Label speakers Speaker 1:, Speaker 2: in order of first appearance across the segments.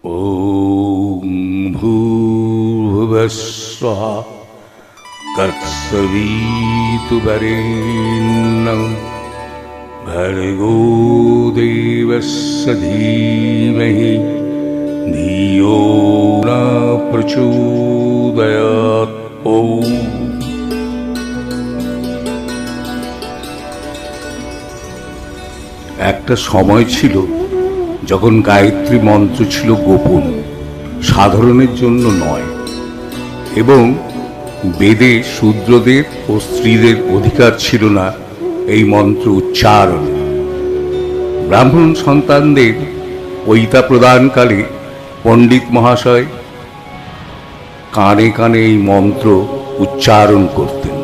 Speaker 1: ॐ भूर्भुवस्सुवः तत्सवितुर्वरेण्यं भर्गो देवस्य धीमहि धियो न प्रचोदयात्। একটা সময় ছিল যখন গায়ত্রী মন্ত্র ছিল গোপন, সাধারণের জন্য নয়, এবং বেদে শূদ্রদের ও স্ত্রীদের অধিকার ছিল না এই মন্ত্র উচ্চারণ। ব্রাহ্মণ সন্তানদের পৈতা প্রদানকালে পণ্ডিত মহাশয় কানে কানে এই মন্ত্র উচ্চারণ করতেন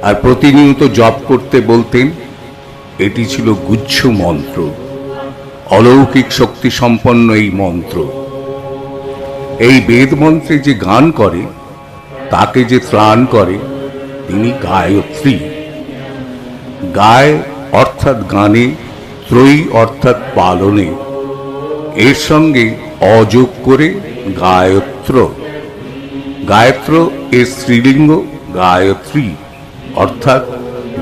Speaker 1: আর প্রতিনিয়ত জপ করতে বলতেন। এটি ছিল গুচ্ছ মন্ত্র, অলৌকিক শক্তি সম্পন্ন এই মন্ত্র। এই বেদ মন্ত্রে যে গান করে, তাকে যে ত্রাণ করে, তিনি গায়ত্রী। গায় অর্থাৎ গানে, ত্রয়ী অর্থাৎ পালনে, এর সঙ্গে অযোগ করে গায়ত্র। গায়ত্র এর স্ত্রীলিঙ্গ গায়ত্রী অর্থাৎ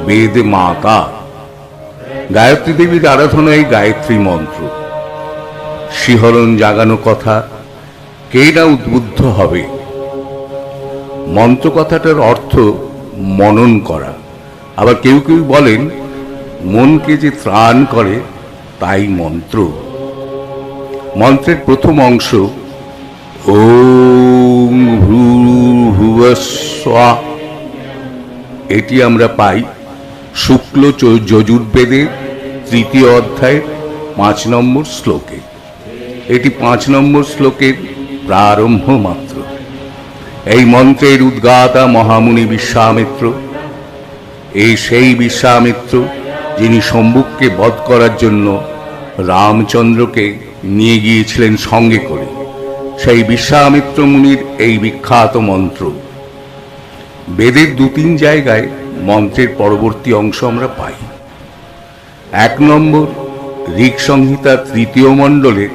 Speaker 1: বেদ মাতা। গায়ত্রী দেবীর আরাধনায় গায়ত্রী মন্ত্র। শিহরণ জাগানো কথা, কে না উদ্বুদ্ধ হবে। মন্ত্র কথাটার অর্থ মনন করা। আবার কেউ কেউ বলেন মনকে যে ত্রাণ করে তাই মন্ত্র। মন্ত্রের প্রথম অংশ ওম ভূর্ভুবস্সুবঃ, এটি আমরা পাই শুক্ল যজুর্বেদের 3য় অধ্যায়ের 5 নম্বর শ্লোকে। এটি 5 নম্বর শ্লোকের প্রারম্ভ মাত্র। এই মন্ত্রের উদ্গাতা মহামুনি বিশ্বামিত্র। এই সেই বিশ্বামিত্র যিনি শম্ভুকে বধ করার জন্য রামচন্দ্রকে নিয়ে গিয়েছিলেন সঙ্গে করে। সেই বিশ্বামিত্র মুনির এই বিখ্যাত মন্ত্র। বেদের 2-3 জায়গায় মন্ত্রের পরবর্তী অংশ আমরা পাই। 1 নম্বর ঋক সংহিতা 3য় মণ্ডলের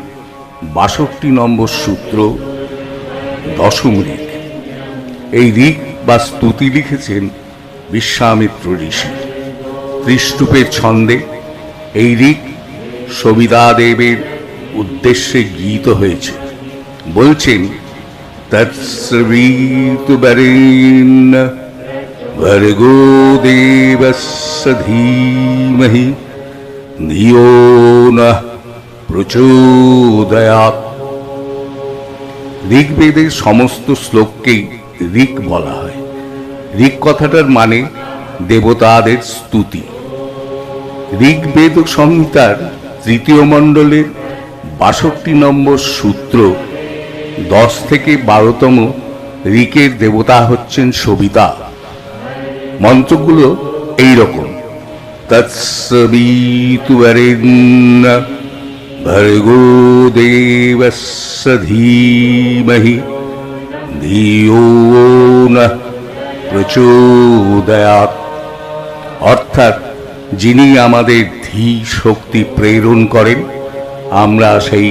Speaker 1: 62 নম্বর সূত্র 10ম ঋক। এই ঋক বা স্তুতি লিখেছেন বিশ্বামিত্র ঋষি। ত্রিষ্টুপের ছন্দে এই ঋক সবিতা দেবের উদ্দেশ্যে গীত হয়েছে। বলছেন তৎসবিতুর্বরেণ্যং ভর্গো দেবস্য ধীমহি ধিয়ো নঃ প্রচোদয়াৎ। ঋগ্বেদের সমস্ত শ্লোককেই ঋক বলা হয়। ঋক কথাটার মানে দেবতাদের স্তুতি। ঋগ্বেদ সংহিতার 3য় মণ্ডলের 62 নম্বর সূত্র 10 থেকে 12তম ঋকের দেবতা হচ্ছেন সবিতা। মন্ত্রগুলো এই রকম: তৎসবিতুর্বরেণ্যং ভর্গো দেবস্য ধীমহি ধিয়ো নঃ প্রচোদয়াৎ। অর্থাৎ যিনি আমাদের ধী শক্তি প্রেরণ করেন, আমরা সেই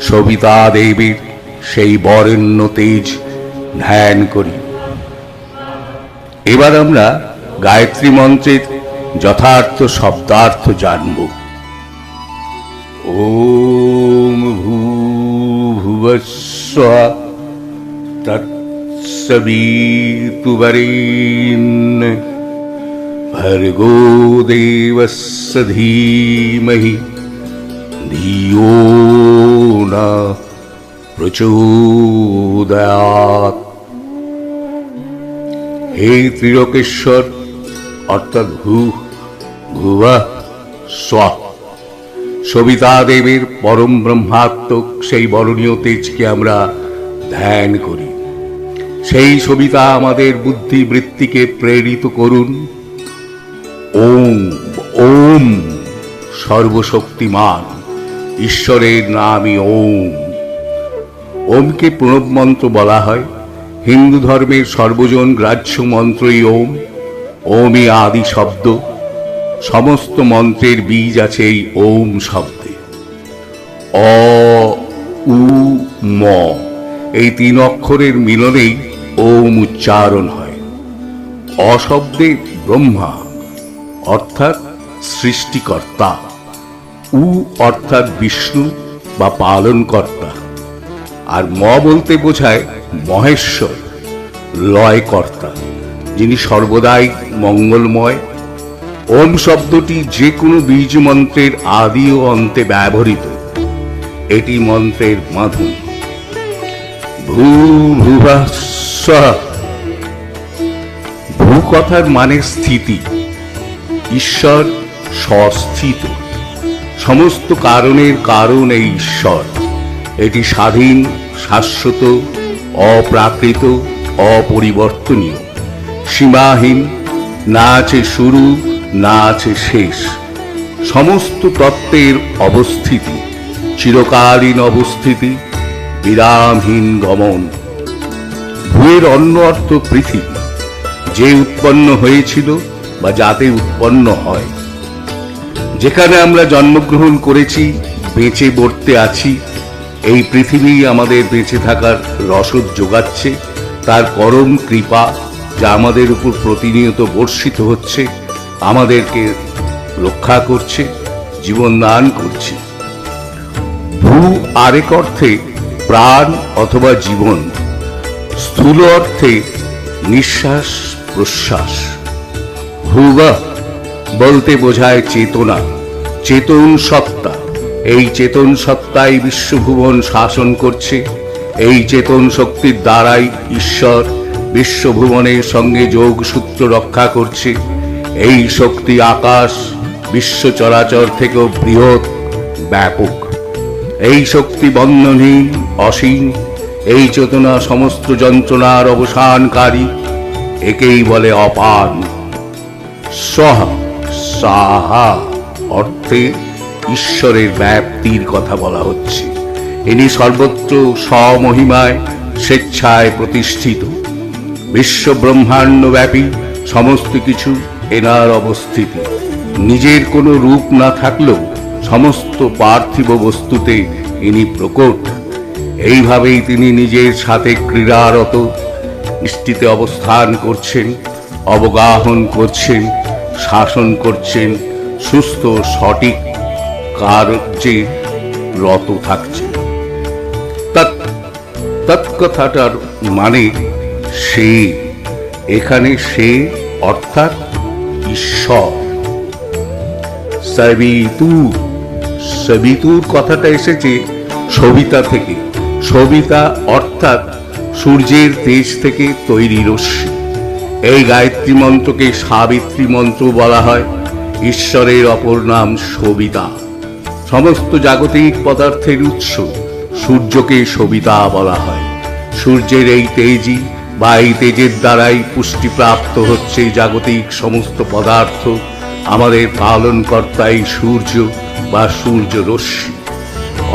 Speaker 1: সবিতা দেবীর সেই বরেণ্য তেজ ধ্যান করি। এবার আমরা গায়ত্রী মন্ত্রের যথার্থ শব্দার্থ জানব। ওম ভূর্ভুবস্সুবঃ তৎসবিতুর্বরেণ্যং ভর্গো দেবস্য ধীমহি ধিয়ো নঃ প্রচোদয়াৎ। হে ত্রিলোকেশ্বর অর্থাৎ ভূর্ভুবঃ স্বঃ, সবিতা দেবের পরম ব্রহ্মাত্মক সেই বরণীয় তেজকে আমরা ধ্যান করি। সেই সবিতা আমাদের বুদ্ধি বৃত্তিকে প্রেরিত করুন। ওম ওম সর্বশক্তিমান ঈশ্বরের নামই ওম। ওমকে প্রণব মন্ত্র বলা হয়। হিন্দু ধর্মের সর্বজন গ্রাহ্য মন্ত্রই ওম। ওমই আদি শব্দ। সমস্ত মন্ত্রের বীজ আছে এই ওম শব্দে। অ উ ম, এই 3 অক্ষরের মিলনেই ওম উচ্চারণ হয়। অ শব্দে ব্রহ্মা অর্থাৎ সৃষ্টিকর্তা, উ অর্থাৎ বিষ্ণু বা পালনকর্তা, আর ম বলতে বোঝায় মহেশ্বর, লয়কর্তা, যিনি সর্বদাই মঙ্গলময়। ওম শব্দটি যে কোনো বীজ মন্ত্রের আদি ও অন্তে ব্যবহৃত। এটি মন্ত্রের মাধুর। ভূ ভুবঃ স্বঃ, ভূ কথার মানে স্থিতি, ঈশ্বর স্বস্থিত, সমস্ত কারণের কারণ এই ঈশ্বর। এটি স্বাধীন, শাশ্বত, অপ্রাকৃত, অপরিবর্তনীয়, সীমাহীন, না আছে শুরু না আছে শেষ, সমস্ত তত্ত্বের অবস্থিতি, চিরকালীন অবস্থিতি, বিরামহীন গমন। ভূয়ের অন্য অর্থ পৃথিবী, যে উৎপন্ন হয়েছিল বা যাতে উৎপন্ন হয়। যেখানে আমরা জন্মগ্রহণ করেছি, বেঁচে বর্তে আছি, এই পৃথিবী আমাদের বেঁচে থাকার রসদ যোগাচ্ছে। তার পরম কৃপা যা আমাদের উপর প্রতিনিয়ত বর্ষিত হচ্ছে, আমাদেরকে রক্ষা করছে, জীবন দান করছে। ভূ আরেক অর্থে প্রাণ অথবা জীবন, স্থূল অর্থে নিঃশ্বাস প্রশ্বাস। ভুবঃ বলতে বোঝায় চেতনা, চেতন সত্তা। এই চেতন সত্তাই বিশ্বভুবন শাসন করছে। এই চেতন শক্তির দ্বারাই ঈশ্বর বিশ্বভুবনের সঙ্গে যোগসূত্র রক্ষা করছে। এই শক্তি আকাশ, বিশ্ব চরাচর থেকেও বৃহৎ, ব্যাপক। এই শক্তি বন্ধনহীন, অসীম। এই চেতনা সমস্ত যন্ত্রণার অবসানকারী। একেই বলে অপান। স্বঃ সাহা অর্থে ঈশ্বরের ব্যাপ্তির কথা বলা হচ্ছে। ইনি সর্বত্র স্বমহিমায় স্বেচ্ছায় প্রতিষ্ঠিত। বিশ্ব ব্রহ্মাণ্ড ব্যাপী সমস্ত কিছু এনার অবস্থিতি। নিজের কোনো রূপ না থাকলেও সমস্ত পার্থিব বস্তুতে ইনি প্রকট। এইভাবেই তিনি নিজের সাথে ক্রীড়ারত, দৃষ্টিতে অবস্থান করছেন, অবগাহন করছেন, শাসন করছেন, সুস্থ সঠিক কার্যে রত থাকছেন। তৎকথাটার মানে সে, এখানে সে অর্থাৎ ঈশ্বর। সবিতুর, সবিতুর কথাটা এসেছে সবিতা থেকে। সবিতা অর্থাৎ সূর্যের তেজ থেকে তৈরি রশ্মি। এই গায়ত্রী মন্ত্রকে সাবিত্রী মন্ত্র বলা হয়। ঈশ্বরের অপর নাম সবিতা। সমস্ত জাগতিক পদার্থের উৎস সূর্যকে সবিতা বলা হয়। সূর্যের এই তেজই বা এই তেজের দ্বারাই পুষ্টিপ্রাপ্ত হচ্ছে জাগতিক সমস্ত পদার্থ। আমাদের পালনকর্তাই সূর্য বা সূর্য রশ্মি।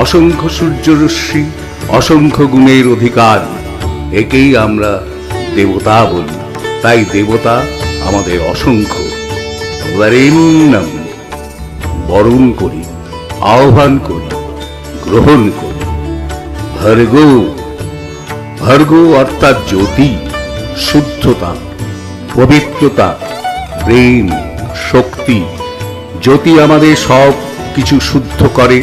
Speaker 1: অসংখ্য সূর্য রশ্মি, অসংখ্য গুণের অধিকার। একেই আমরা দেবতা বলি। তাই দেবতা আমাদের অসংখ্য। বরেণ্যম বরণ করি, আহ্বান করি, গ্রহণ করি। ভর্গো, ভর্গো অর্থাৎ জ্যোতি, শুদ্ধতা, পবিত্রতা, প্রেম, শক্তি। জ্যোতি আমাদের সব কিছু শুদ্ধ করে।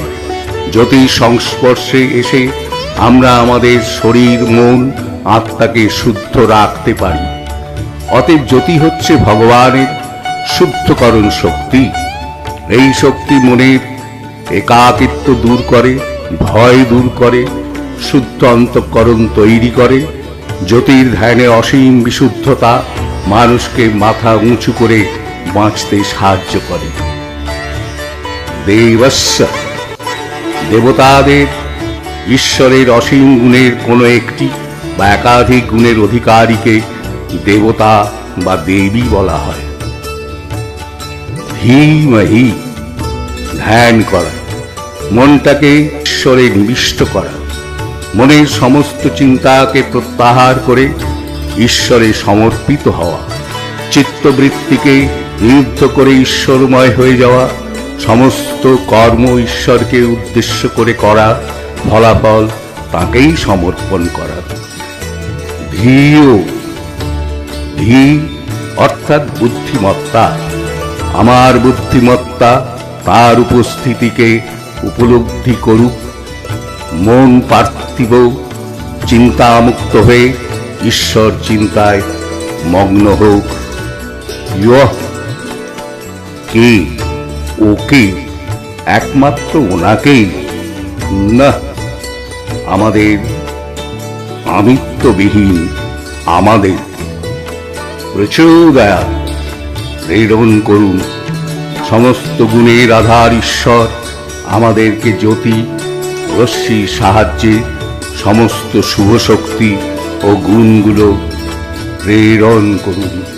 Speaker 1: জ্যোতির সংস্পর্শে এসে আমরা আমাদের শরীর, মন, আত্মাকে শুদ্ধ রাখতে পারি। অতএব জ্যোতি হচ্ছে ভগবানের শুদ্ধকরণ শক্তি। এই শক্তি মনের একাকিত্ব দূর করে, ভয় দূর করে, শুদ্ধ অন্তঃকরণ তৈরি করে। জ্যোতির ধ্যানে অসীম বিশুদ্ধতা মানুষকে মাথা উঁচু করে বাঁচতে সাহায্য করে। দেবস্য, দেবতাদের ঈশ্বরের অসীম গুণের কোনো একটি বা একাধিক গুণের অধিকারীকে দেবতা বা দেবী বলা হয়। ধীমহি, ধ্যান করা, মনটাকে ঈশ্বরে নিবিষ্ট করা, মনের সমস্ত চিন্তাকে প্রত্যাহার করে ঈশ্বরে সমর্পিত হওয়া, চিত্তবৃত্তিকে নিরুদ্ধ করে ঈশ্বরময় হয়ে যাওয়া, সমস্ত কর্ম ঈশ্বরকে উদ্দেশ্য করে করা, ফলাফল তাকেই সমর্পণ করার। ধিও, ধি অর্থাৎ বুদ্ধিমত্তা। আমার বুদ্ধিমত্তা তার উপস্থিতিকে উপলব্ধি করুক, মন পার্থিব চিন্তামুক্ত হয়ে ঈশ্বর চিন্তায় মগ্ন হোক। ইয়হ, কে? ওকে, একমাত্র ওনাকেই না। আমাদের আমিত্ববিহীন আমাদের প্রচুর দয়া প্রেরণ করুন। সমস্ত গুণের আধার ঈশ্বর আমাদেরকে জ্যোতি রশ্মির সাহায্যে সমস্ত শুভ শক্তি ও গুণগুলো প্রেরণ করুন।